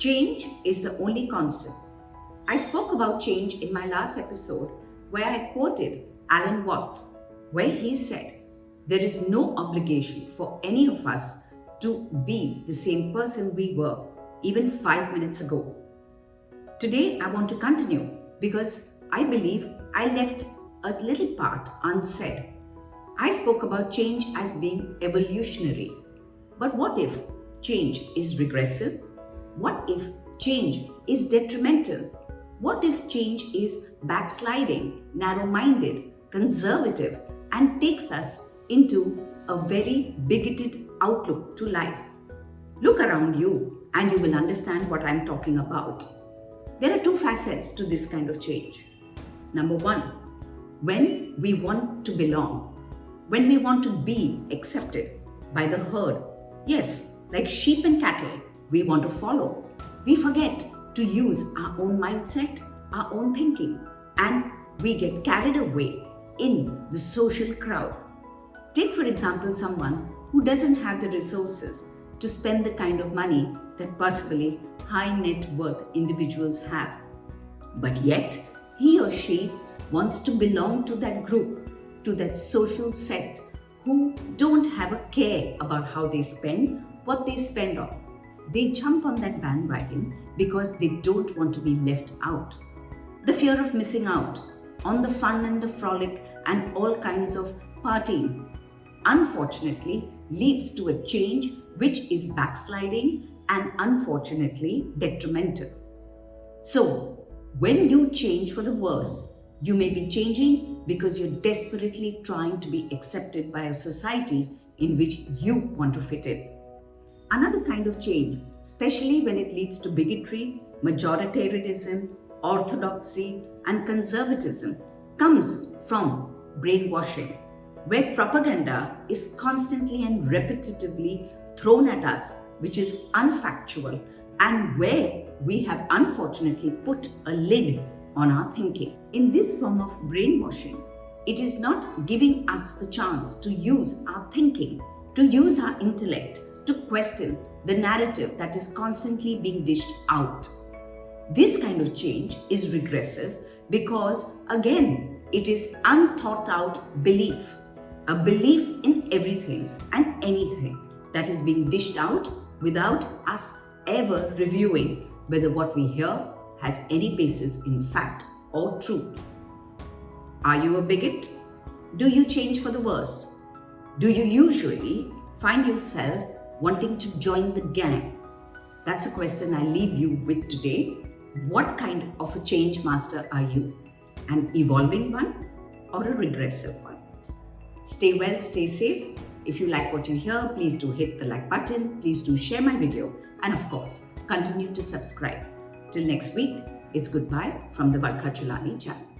Change is the only constant. I spoke about change in my last episode where I quoted Alan Watts, where he said, "There is no obligation for any of us to be the same person we were even 5 minutes ago." Today, I want to continue because I believe I left a little part unsaid. I spoke about change as being evolutionary. But what if change is regressive? What if change is detrimental? What if change is backsliding, narrow-minded, conservative, and takes us into a very bigoted outlook to life? Look around you and you will understand what I'm talking about. There are two facets to this kind of change. Number one, when we want to belong, when we want to be accepted by the herd, yes, like sheep and cattle, we want to follow. We forget to use our own mindset, our own thinking, and we get carried away in the social crowd. Take, for example, someone who doesn't have the resources to spend the kind of money that possibly high net worth individuals have. But yet, he or she wants to belong to that group, to that social set who don't have a care about how they spend, what they spend on. They jump on that bandwagon because they don't want to be left out. The fear of missing out on the fun and the frolic and all kinds of partying, unfortunately, leads to a change which is backsliding and unfortunately detrimental. So, when you change for the worse, you may be changing because you're desperately trying to be accepted by a society in which you want to fit in. Another kind of change, especially when it leads to bigotry, majoritarianism, orthodoxy, and conservatism, comes from brainwashing, where propaganda is constantly and repetitively thrown at us, which is unfactual, and where we have unfortunately put a lid on our thinking. In this form of brainwashing, it is not giving us the chance to use our thinking, to use our intellect, to question the narrative that is constantly being dished out. This kind of change is regressive because, again, it is unthought out belief, a belief in everything and anything that is being dished out without us ever reviewing whether what we hear has any basis in fact or truth. Are you a bigot? Do you change for the worse? Do you usually find yourself wanting to join the gang? That's a question I leave you with today. What kind of a change master are you? An evolving one or a regressive one? Stay well, stay safe. If you like what you hear, please do hit the like button. Please do share my video. And of course, continue to subscribe. Till next week, it's goodbye from the Varkha Chulani Channel.